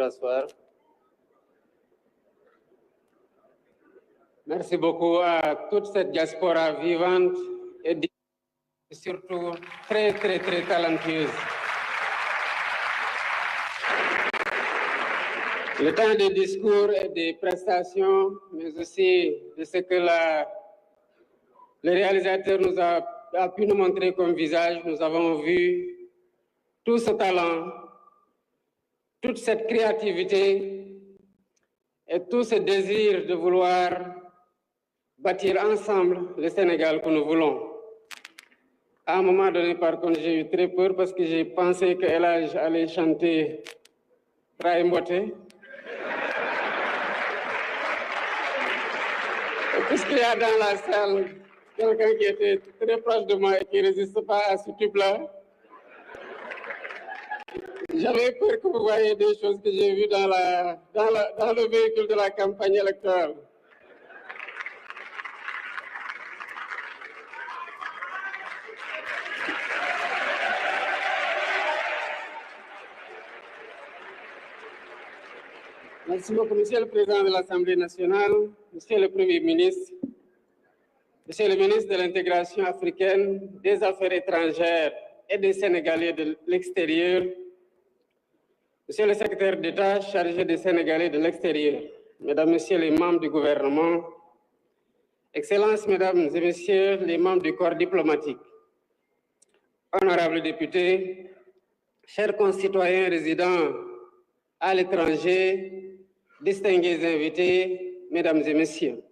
rasseoir. Merci beaucoup à toute cette diaspora vivante et surtout très talentueuse. Le temps des discours et des prestations, mais aussi de ce que le réalisateur nous a pu nous montrer comme visage, nous avons vu tout ce talent, toute cette créativité et tout ce désir de vouloir bâtir ensemble le Sénégal que nous voulons. À un moment donné, par contre, j'ai eu très peur parce que j'ai pensé que El Hadj allait chanter Ray Mboté. Puisqu'il y a dans la salle quelqu'un qui était très proche de moi et qui ne résiste pas à ce tube-là, j'avais peur que vous voyez des choses que j'ai vues dans le véhicule de la campagne électorale. Merci beaucoup, Monsieur le Président de l'Assemblée nationale, Monsieur le Premier ministre, Monsieur le ministre de l'Intégration africaine, des Affaires étrangères et des Sénégalais de l'extérieur, Monsieur le secrétaire d'État chargé des Sénégalais de l'extérieur, Mesdames, Messieurs les membres du gouvernement, Excellences, Mesdames et Messieurs les membres du corps diplomatique, honorables députés, chers concitoyens résidents à l'étranger, distingués invités, Mesdames et Messieurs,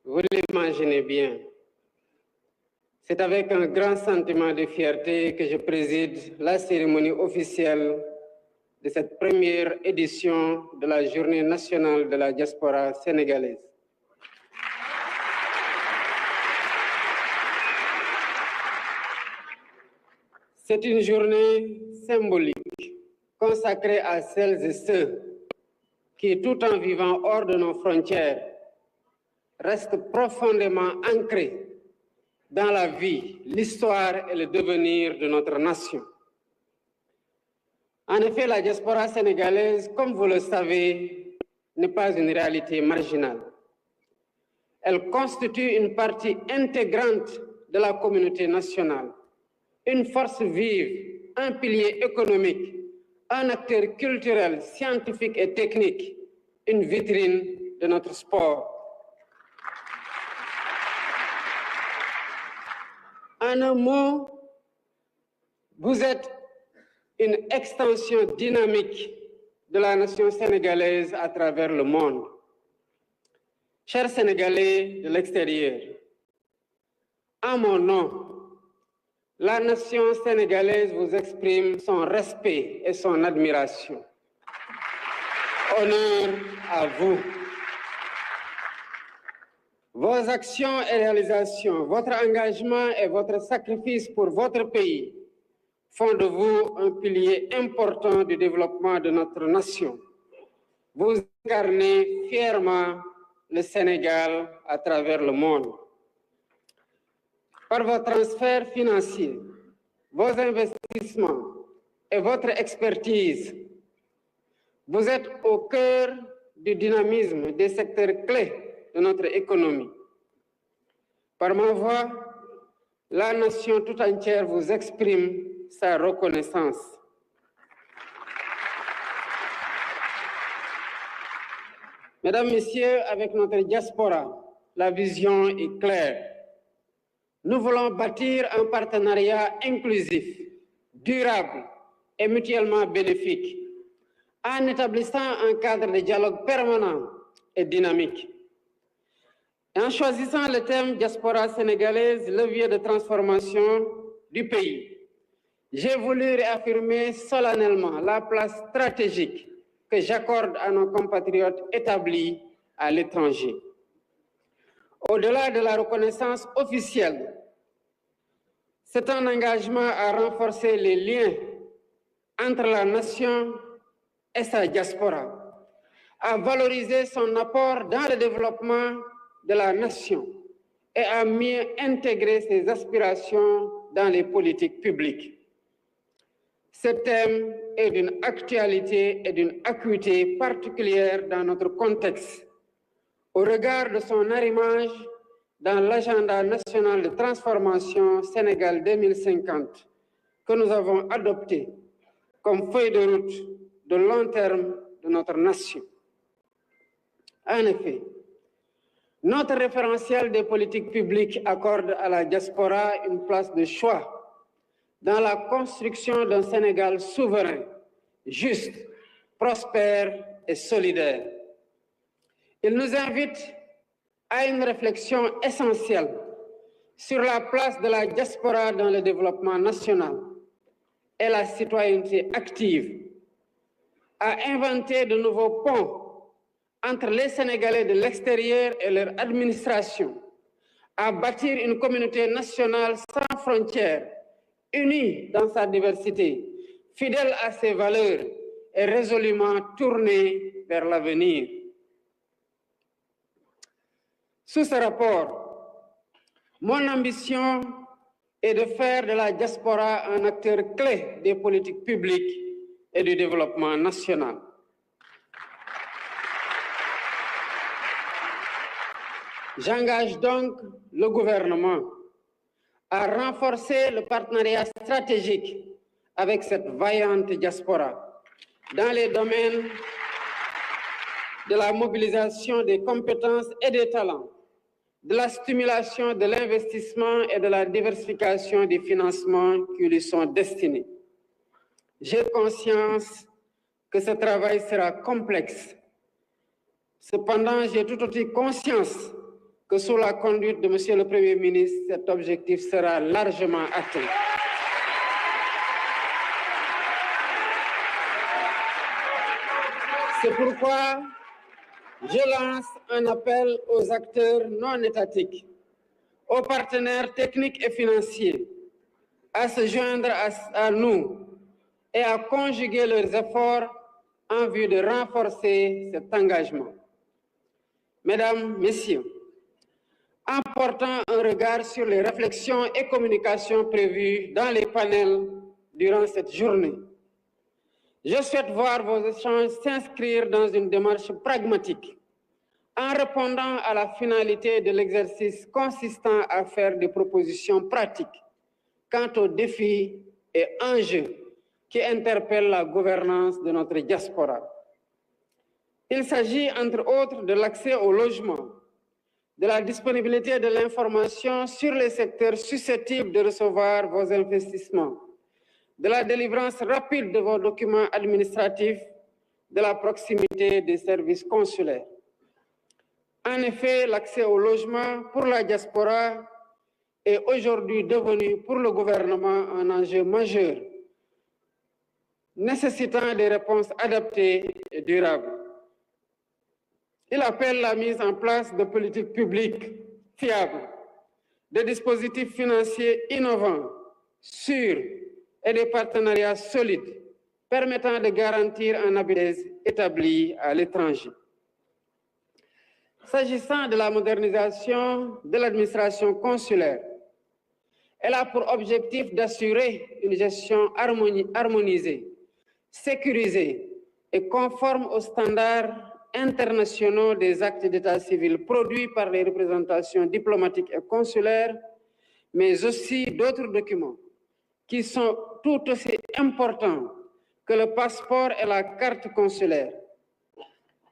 vous l'imaginez bien, c'est avec un grand sentiment de fierté que je préside la cérémonie officielle de cette première édition de la Journée nationale de la diaspora sénégalaise. C'est une journée symbolique consacrée à celles et ceux qui, tout en vivant hors de nos frontières, restent profondément ancrés dans la vie, l'histoire et le devenir de notre nation. En effet, la diaspora sénégalaise, comme vous le savez, n'est pas une réalité marginale. Elle constitue une partie intégrante de la communauté nationale, une force vive, un pilier économique, un acteur culturel, scientifique et technique, une vitrine de notre sport. En un mot, vous êtes une extension dynamique de la nation sénégalaise à travers le monde. Chers Sénégalais de l'extérieur, en mon nom, la nation sénégalaise vous exprime son respect et son admiration. Honneur à vous. Vos actions et réalisations, votre engagement et votre sacrifice pour votre pays font de vous un pilier important du développement de notre nation. Vous incarnez fièrement le Sénégal à travers le monde. Par vos transferts financiers, vos investissements et votre expertise, vous êtes au cœur du dynamisme des secteurs clés de notre économie. Par ma voix, la nation tout entière vous exprime sa reconnaissance. Mesdames, Messieurs, avec notre diaspora, la vision est claire. Nous voulons bâtir un partenariat inclusif, durable et mutuellement bénéfique, en établissant un cadre de dialogue permanent et dynamique. En choisissant le thème diaspora sénégalaise, levier de transformation du pays, j'ai voulu réaffirmer solennellement la place stratégique que j'accorde à nos compatriotes établis à l'étranger. Au-delà de la reconnaissance officielle, c'est un engagement à renforcer les liens entre la nation et sa diaspora, à valoriser son apport dans le développement de la nation et à mieux intégrer ses aspirations dans les politiques publiques. Ce thème est d'une actualité et d'une acuité particulière dans notre contexte, au regard de son arrimage dans l'agenda national de transformation Sénégal 2050 que nous avons adopté comme feuille de route de long terme de notre nation. En effet, notre référentiel des politiques publiques accorde à la diaspora une place de choix dans la construction d'un Sénégal souverain, juste, prospère et solidaire. Il nous invite à une réflexion essentielle sur la place de la diaspora dans le développement national et la citoyenneté active, à inventer de nouveaux ponts entre les Sénégalais de l'extérieur et leur administration, à bâtir une communauté nationale sans frontières, unie dans sa diversité, fidèle à ses valeurs et résolument tournée vers l'avenir. Sous ce rapport, mon ambition est de faire de la diaspora un acteur clé des politiques publiques et du développement national. J'engage donc le gouvernement à renforcer le partenariat stratégique avec cette vaillante diaspora dans les domaines de la mobilisation des compétences et des talents, de la stimulation de l'investissement et de la diversification des financements qui lui sont destinés. J'ai conscience que ce travail sera complexe. Cependant, j'ai tout aussi conscience que sous la conduite de Monsieur le Premier ministre, cet objectif sera largement atteint. C'est pourquoi je lance un appel aux acteurs non étatiques, aux partenaires techniques et financiers, à se joindre à nous et à conjuguer leurs efforts en vue de renforcer cet engagement. Mesdames, Messieurs, en portant un regard sur les réflexions et communications prévues dans les panels durant cette journée, je souhaite voir vos échanges s'inscrire dans une démarche pragmatique, en répondant à la finalité de l'exercice consistant à faire des propositions pratiques quant aux défis et enjeux qui interpellent la gouvernance de notre diaspora. Il s'agit, entre autres, de l'accès au logement, de la disponibilité de l'information sur les secteurs susceptibles de recevoir vos investissements, de la délivrance rapide de vos documents administratifs, de la proximité des services consulaires. En effet, l'accès au logement pour la diaspora est aujourd'hui devenu pour le gouvernement un enjeu majeur, nécessitant des réponses adaptées et durables. Il appelle la mise en place de politiques publiques fiables, de dispositifs financiers innovants, sûrs et des partenariats solides permettant de garantir un habitat établi à l'étranger. S'agissant de la modernisation de l'administration consulaire, elle a pour objectif d'assurer une gestion harmonisée, sécurisée et conforme aux standards internationaux des actes d'état civil produits par les représentations diplomatiques et consulaires, mais aussi d'autres documents qui sont tout aussi importants que le passeport et la carte consulaire.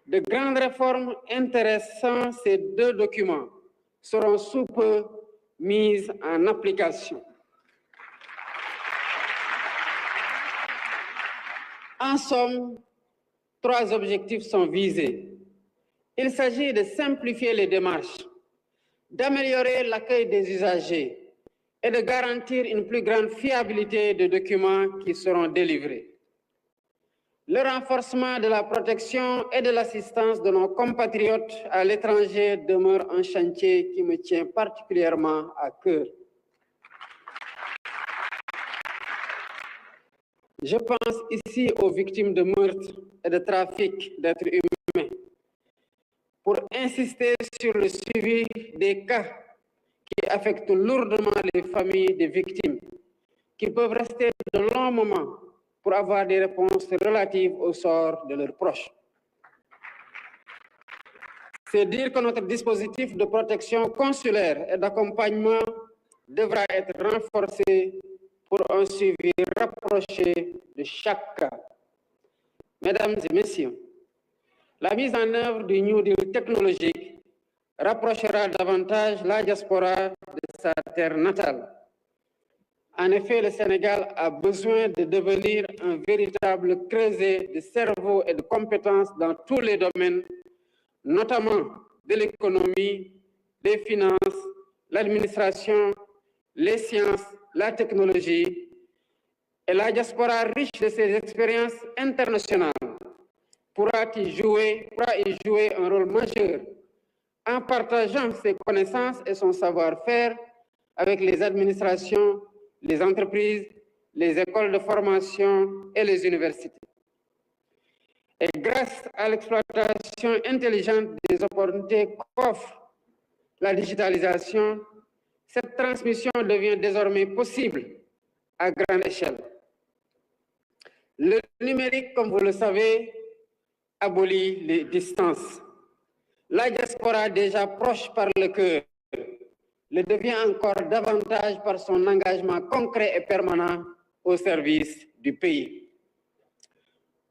De grandes réformes intéressant ces deux documents seront sous peu mises en application. En somme, 3 objectifs sont visés. Il s'agit de simplifier les démarches, d'améliorer l'accueil des usagers et de garantir une plus grande fiabilité des documents qui seront délivrés. Le renforcement de la protection et de l'assistance de nos compatriotes à l'étranger demeure un chantier qui me tient particulièrement à cœur. Je pense ici aux victimes de meurtres et de trafic d'êtres humains pour insister sur le suivi des cas qui affectent lourdement les familles des victimes, qui peuvent rester de longs moments pour avoir des réponses relatives au sort de leurs proches. C'est dire que notre dispositif de protection consulaire et d'accompagnement devra être renforcé pour un suivi rapproché de chaque cas. Mesdames et messieurs, la mise en œuvre du New Deal technologique rapprochera davantage la diaspora de sa terre natale. En effet, le Sénégal a besoin de devenir un véritable creuset de cerveau et de compétences dans tous les domaines, notamment de l'économie, les finances, l'administration, les sciences, la technologie. Et la diaspora riche de ses expériences internationales pourra y jouer un rôle majeur en partageant ses connaissances et son savoir-faire avec les administrations, les entreprises, les écoles de formation et les universités. Et grâce à l'exploitation intelligente des opportunités qu'offre la digitalisation, cette transmission devient désormais possible à grande échelle. Le numérique, comme vous le savez, abolit les distances. La diaspora, déjà proche par le cœur, le devient encore davantage par son engagement concret et permanent au service du pays.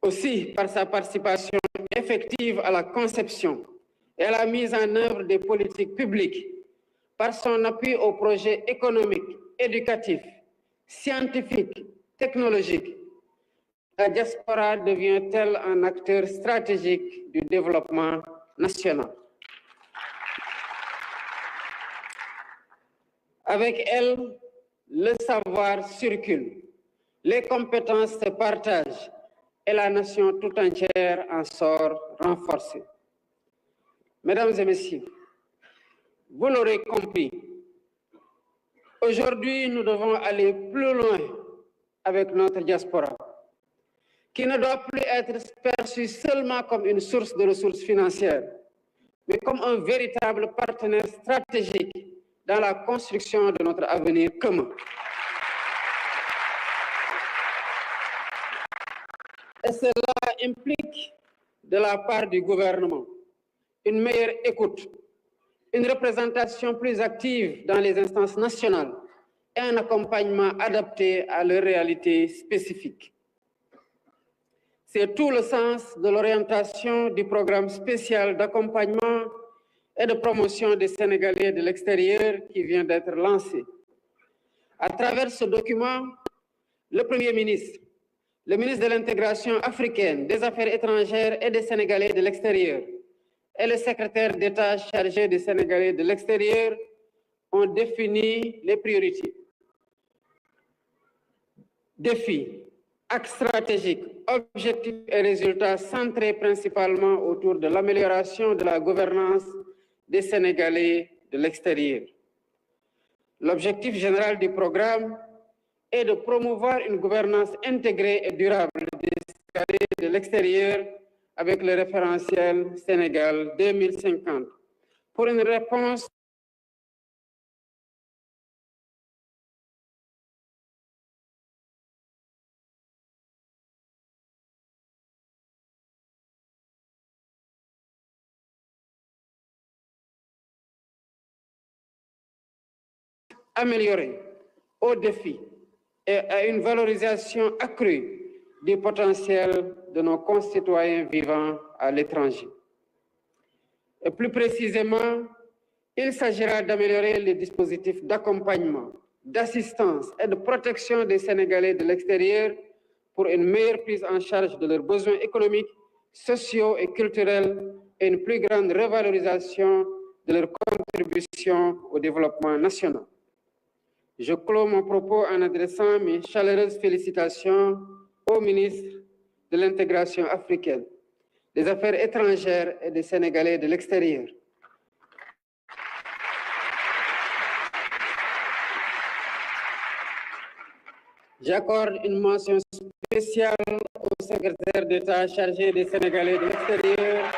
Aussi, par sa participation effective à la conception et à la mise en œuvre des politiques publiques, par son appui aux projets économiques, éducatifs, scientifiques, technologiques, la diaspora devient-elle un acteur stratégique du développement national. Avec elle, le savoir circule, les compétences se partagent et la nation tout entière en sort renforcée. Mesdames et messieurs, vous l'aurez compris, aujourd'hui nous devons aller plus loin avec notre diaspora, qui ne doit plus être perçue seulement comme une source de ressources financières, mais comme un véritable partenaire stratégique dans la construction de notre avenir commun. Et cela implique, de la part du gouvernement, une meilleure écoute, une représentation plus active dans les instances nationales et un accompagnement adapté à leurs réalités spécifiques. C'est tout le sens de l'orientation du programme spécial d'accompagnement et de promotion des Sénégalais de l'extérieur qui vient d'être lancé. À travers ce document, le Premier ministre, le ministre de l'Intégration africaine, des Affaires étrangères et des Sénégalais de l'extérieur et le secrétaire d'État chargé des Sénégalais de l'extérieur ont défini les priorités. Défis, axes stratégiques, objectifs et résultats centrés principalement autour de l'amélioration de la gouvernance des Sénégalais de l'extérieur. L'objectif général du programme est de promouvoir une gouvernance intégrée et durable des Sénégalais de l'extérieur avec le référentiel Sénégal 2050 pour une réponse améliorée aux défis et à une valorisation accrue du potentiel de nos concitoyens vivant à l'étranger. Et plus précisément, il s'agira d'améliorer les dispositifs d'accompagnement, d'assistance et de protection des Sénégalais de l'extérieur pour une meilleure prise en charge de leurs besoins économiques, sociaux et culturels et une plus grande revalorisation de leur contribution au développement national. Je clôt mon propos en adressant mes chaleureuses félicitations au ministre de l'Intégration africaine, des Affaires étrangères et des Sénégalais de l'extérieur. J'accorde une mention spéciale au secrétaire d'État chargé des Sénégalais de l'extérieur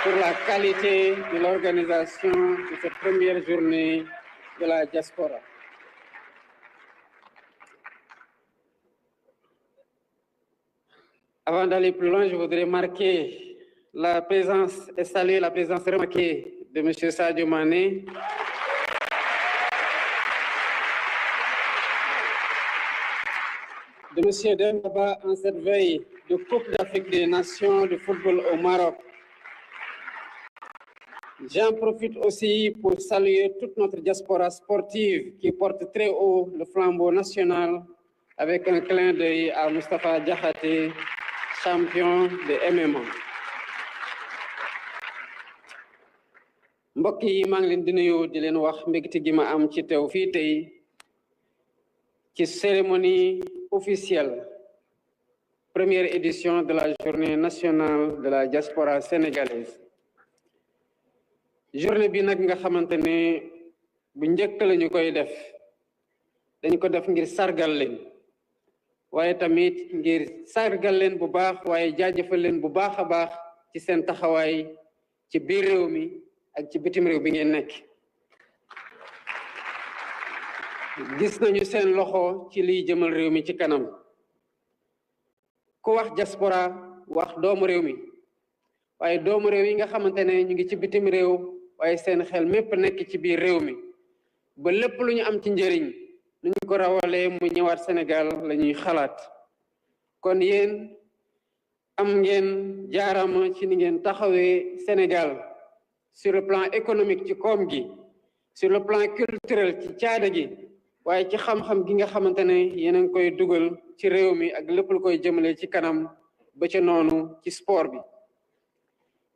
pour la qualité de l'organisation de cette première journée de la diaspora. Avant d'aller plus loin, je voudrais marquer la présence et saluer la présence remarquée de M. Sadio Mané, de M. Dembaba en cette veille de Coupe d'Afrique des Nations de football au Maroc. J'en profite aussi pour saluer toute notre diaspora sportive qui porte très haut le flambeau national avec un clin d'œil à Moustapha Diakhaté, champion de MMA. mbokk yi maa ngi leen di nuyu di leen wax mbégte gi ma am ci teew fii tey ci cérémonie officielle première édition de la journée nationale de la diaspora sénégalaise. journée bi nag nga xamante ne bu njëkk la ñu koy def dañ ko def ngir sargal leen waaye tamit ngir sargal leen bu baax waaye jaajëfal leen bu baax a baax ci seen taxawaay ci biir réew mi ak ci bitim réew bi ngeen nekk. gis nañu seen loxo ci liy jëmal réew mi ci kanam ku wax diaspora wax doomu réew mi waaye doomu réew yi nga xamante ne ñu ngi ci bitim réew waaye seen xel mépp nekk ci biir réew mi ba lépp lu ñu am ci njëriñ nu ñu ko rawalee mu ñëwaat Sénégal la ñuy xalaat. kon yéen am ngeen jaarama ci ni ngeen taxawee Sénégal sur le plan économique ci koom gi, sur le plan culturel ci caada gi, waaye ci xam-xam gi nga xamante ne yéen a ngi koy dugal ci réew mi ak lépp lu koy jëmale ci kanam ba ca noonu ci sport bi.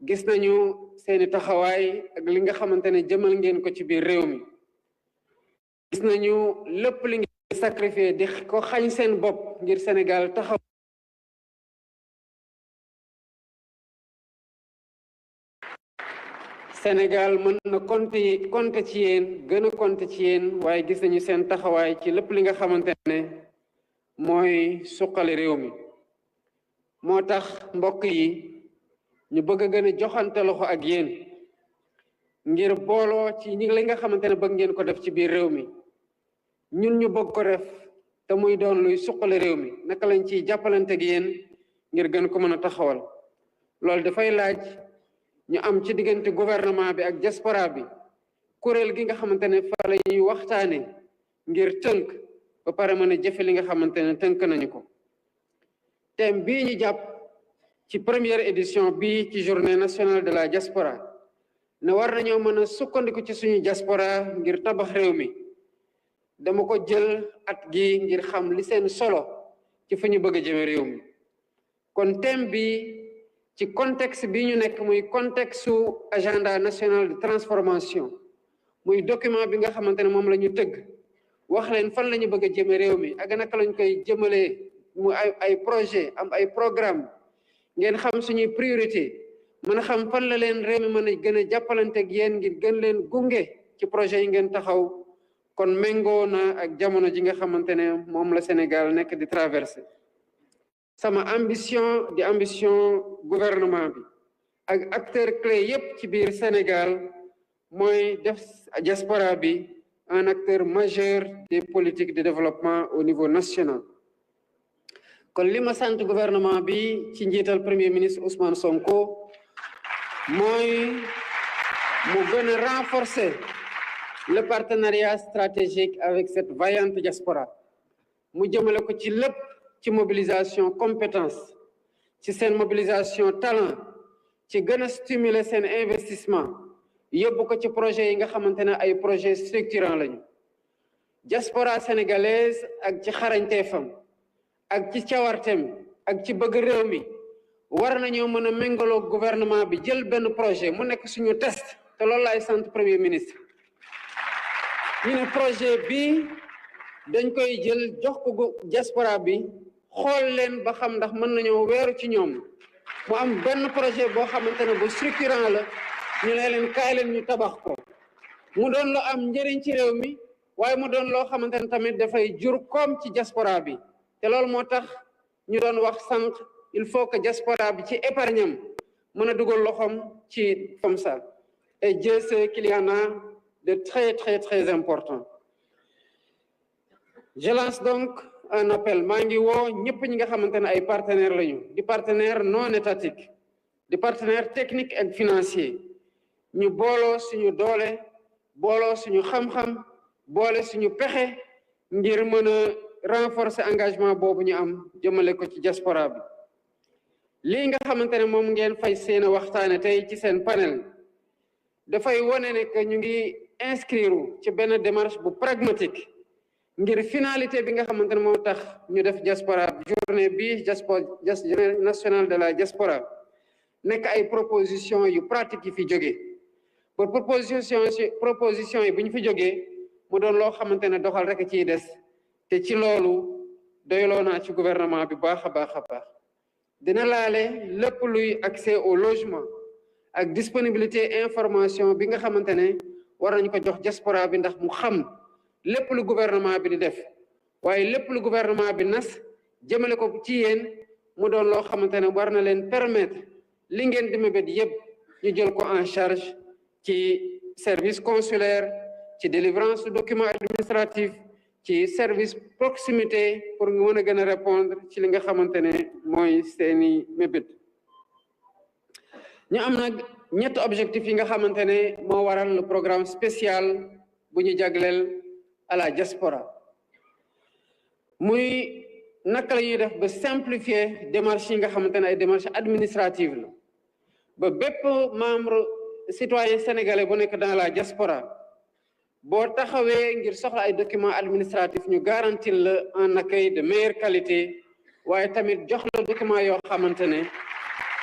gis nañu seeni taxawaay ak li nga xamante ne jëmal ngeen ko ci biir réew mi. gis nañu lépp li ngeen sacrifié di ko xañ seen bopp ngir Sénégal taxaw. Sénégal mën na compter ci yéen gën a compter ci yéen waaye gis nañu seen taxawaay ci lépp li nga xamante ne mooy suqali réew mi. moo tax mbokk yi ñu bëgg a gën a joxante loxo ak yéen ngir booloo ci ñi li nga xamante ne bëgg ngeen ko def ci biir réew mi ñun ñu bëgg ko def te muy doon luy suqali réew mi naka lañ ciy jàppalante ak yéen ngir gën ko mën a taxawal. loolu dafay laaj ñu am ci diggante gouvernement bi ak diaspora bi kuréel gi nga xamante ne fa la ñuy waxtaane ngir tënk ba pare mën a jëfe li nga xamante ne tënk nañu ko. thème bii ñu jàpp ci première édition bii ci journée nationale de la diaspora ne war nañoo mën a sukkandiku ci suñu diaspora ngir tabax réew mi. dama ko jël at gi ngir xam li seen solo ci fu ñu bëgg a jëme réew mi. kon thème bi ci contexte bi ñu nekk muy contexte su agenda national de transformation muy document bi nga xamante ne moom la ñu tëgg wax leen fan la ñu bëgg a jëme réew mi ak naka lañ koy jëmalee mu ay projet am ay programme ngeen xam suñuy priorité mën a xam fan la leen réew mi mën a gën a jàppalante ak yéen ngir gën leen gunge ci projet yi ngeen taxaw. kon méngoo na ak jamono ji nga xamante ne moom la Sénégal nekk di traversé. sama ambition di ambition gouvernement bi ak acteur clé yépp ci biir Sénégal mooy def diaspora bi un acteur majeur des politiques de développement au niveau national. kon li ma sant gouvernement bi ci njiital premier ministre Ousmane Sonko mooy mu gën a renforcer le partenariat stratégique avec cette vaillante diaspora mu jëmale ko ci lépp ci mobilisation compétence ci seen mobilisation talent ci gën a stimuler seen investissement yóbbu ko ci projet yi nga xamante ne ay projet structurant lañu. diaspora sénégalaise ak ci xarañteefam ak ci cawarteem ak ci bëgg réew mi war nañoo mën a méngaloo gouvernement bi jël benn projet mu nekk suñu test te loolu laay sant premier ministre. ñu ne projet bi dañ koy jël jox ko diaspora bi xool leen ba xam ndax mën nañoo weeru ci ñoom mu am benn projet boo xamante ne bu structurant la ñu ne leen kaay leen ñu tabax ko mu doon lu am njëriñ ci réew mi waaye mu doon loo xamante ne tamit dafay jur koom ci diaspora bi te loolu moo tax ñu doon wax sànq il faut que diaspora bi ci épargne am mën a dugal loxoom ci comme ça et Dieu sait qu'il y en a de très important. Je lance donc un appel maa ngi woo ñëpp ñi nga xamante ne ay partenaires lañu di partenaire non étatique di partenaire technique ak financier ñu booloo suñu doole booloo suñu xam-xam boole suñu pexe ngir mën a renforcer engagement boobu ñu am jëmale ko ci diaspora bi lii nga xamante ne moom ngeen fay seen waxtaane tey ci seen panel dafay wane ne que ñu ngi inscrire ci benn démarche bu pragmatique ngir finalité bi nga xamante ne moo tax ñu def diaspora journée bi journée nationale de la diaspora nekk ay proposition yu pratique yi fi jógee pour proposition yi bu ñu fi jógee mu doon loo xamante ne doxal rek ciy des te ci loolu doyloo naa ci gouvernement bi baax a baax a baax dina laale lépp luy accès au logement ak disponibilité information bi nga xamante ne war nañ ko jox diaspora bi ndax mu xam lépp lu gouvernement bi di def waaye lépp lu gouvernement bi nas jëmale ko ci yéen mu doon loo xamante ne war na leen permettre li ngeen di mébét yëpp ñu jël ko en charge ci service consulaire ci délivrance de documents administratifs ci service proximité pour nga mën a gën a répondre ci li nga xamante ne mooy seeni mébét ñu am nag ñetti objectifs yi nga xamante ne moo waral le programme spécial bu ñu jagleel à la diaspora muy naka la ñuy def ba simplifier démarches yi nga xamante ne ay démarches administratives la ba bépp membre citoyen sénégalais bu nekk dans la diaspora boo taxawee ngir soxla ay documents administratifs ñu garantir la un accueil de meilleure qualité waaye tamit jox la document yoo xamante ne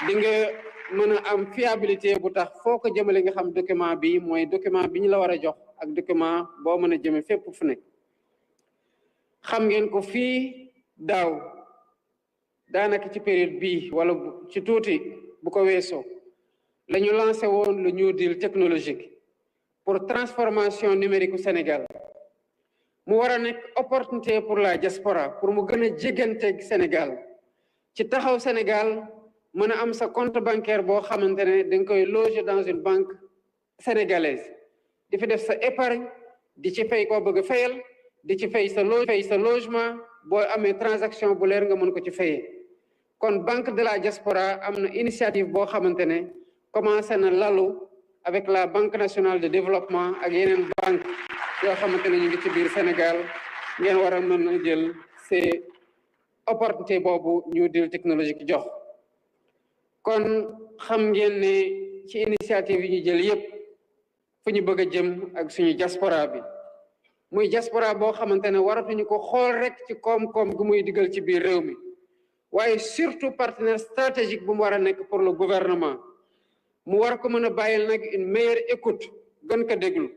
di nga mën a am fiabilité bu tax foo ko jëmale nga xam document bi mooy document bi ñu la war a jox ak document boo mën a jëme fépp fu nekk xam ngeen ko fii daaw daanaka ci période bii wala ci tuuti bu ko weesoo la ñu lancé woon le New Deal technologique pour transformation numérique au Sénégal mu war a nekk opportunité pour la diaspora pour mu gën a jéganteeg Sénégal ci taxaw Sénégal mën a am sa compte bancaire boo xamante ne da nga koy loger dans une banque sénégalaise di fi def sa épargne di ci fay koo bëgg a fayal di ci fay sa logement boo amee transaction bu leer nga mën ko ci fayee kon banque de la diaspora am na initiative boo xamante ne commencé na lalu avec la banque nationale de développement ak yeneen banque yoo xamante ne ñu ngi ci biir Sénégal ngeen war a mën a jël ces opportunité boobu New Deal technologique jox kon xam ngeen ne ci initiative yi ñu jël yépp fu ñu bëgg a jëm ak suñu diaspora bi muy diaspora boo xamante ne waratuñu ko xool rek ci koom-koom gu muy digal ci biir réew mi waaye surtout partenaire stratégique bu mu war a nekk pour le gouvernement mu war ko mën a bàyyil nag une meilleure écoute gën ko déglu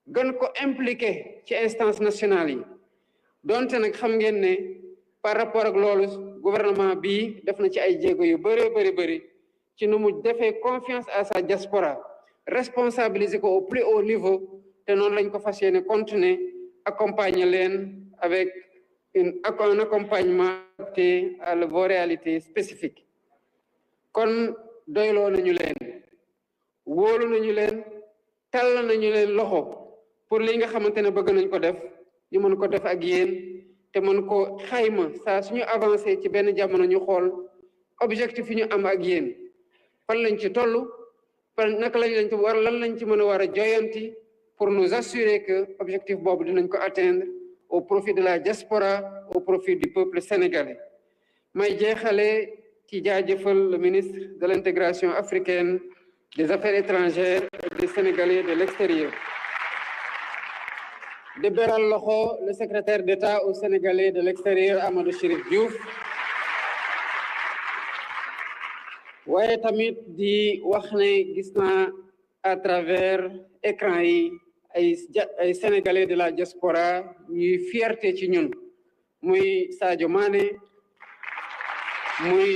gën ko impliqué ci instance nationale yi donte nag xam ngeen ne par rapport ak loolu gouvernement bii def na ci ay jéego yu bëri ci nu mu defee confiance à sa diaspora responsabiliser ko au plus haut niveau te noonu lañ ko fas yéene continuer accompagner leen avec un accompagnement adapté à vos réalités spécifiques kon doyloo nañu leen wóolu nañu leen tàll nañu leen loxo pour li nga xamante ne bëgg nañ ko def ñu mën ko def ak yéen te mën ko xayma saa suñu avancé ci benn jamono ñu xool objectif yi ñu am ak yéen fan lañ ci toll fan naka lañ ci war lan lañ ci mën a war a joyanti pour nous assurer que objectif boobu dinañ ko atteindre au profit de la diaspora au profit du peuple sénégalais may jeexale ci jaajëfal le ministre de l'intégration africaine des affaires étrangères et des Sénégalais de l'extérieur di beral loxo le secrétaire d'État aux Sénégalais de l'extérieur Amadou Chérif Diouf waaye tamit di wax ne gis naa à travers écran yi ay Sénégalais de la diaspora ñuy fierté ci ñun muy Sadio Mané muy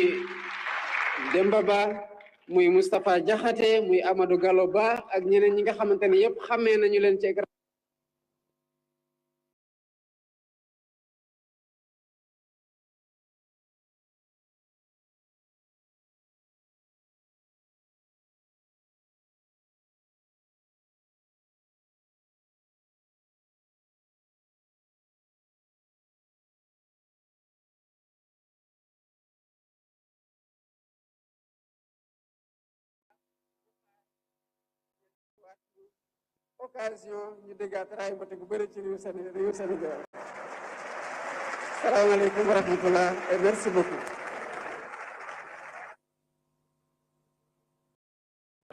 Demba Ba muy Moustapha Diakhaté muy Amadou Gallo Ba ak ñeneen ñi nga xamante ne yëpp xamee nañu leen ci écran occasion ñu déggaat raay mbote gu bëri ci réew Sénégal. Salaamaaleykum wa rahmatullah et merci beaucoup.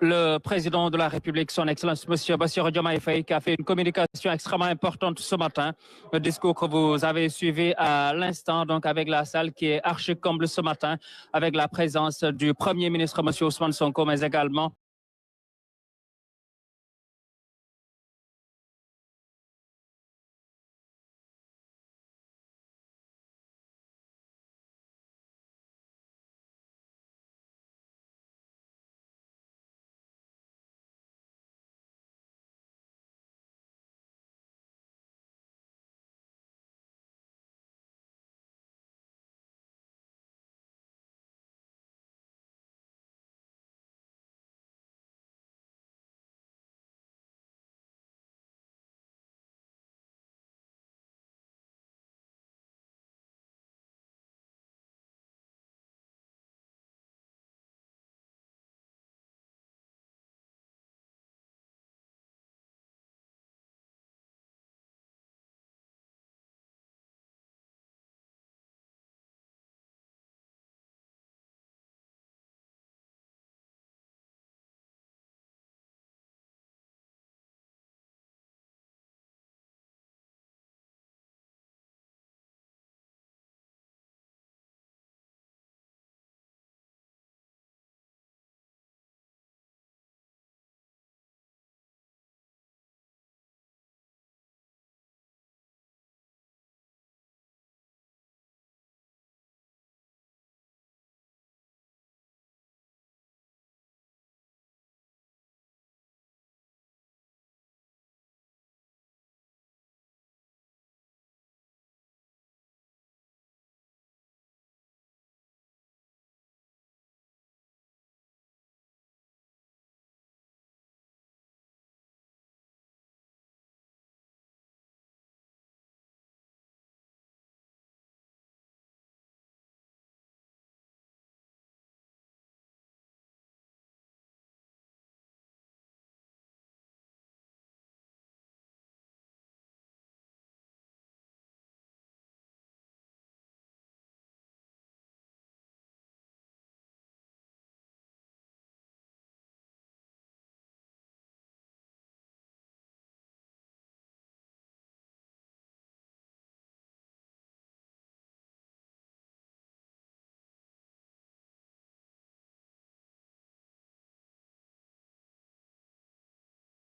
Le président de la République, son Excellence, Monsieur Bassirou Diomaye Faye, qui a fait une communication extrêmement importante ce matin. Le discours que vous avez suivi à l'instant, donc avec la salle qui est archi comble ce matin, avec la présence du Premier ministre, Monsieur Ousmane Sonko, mais également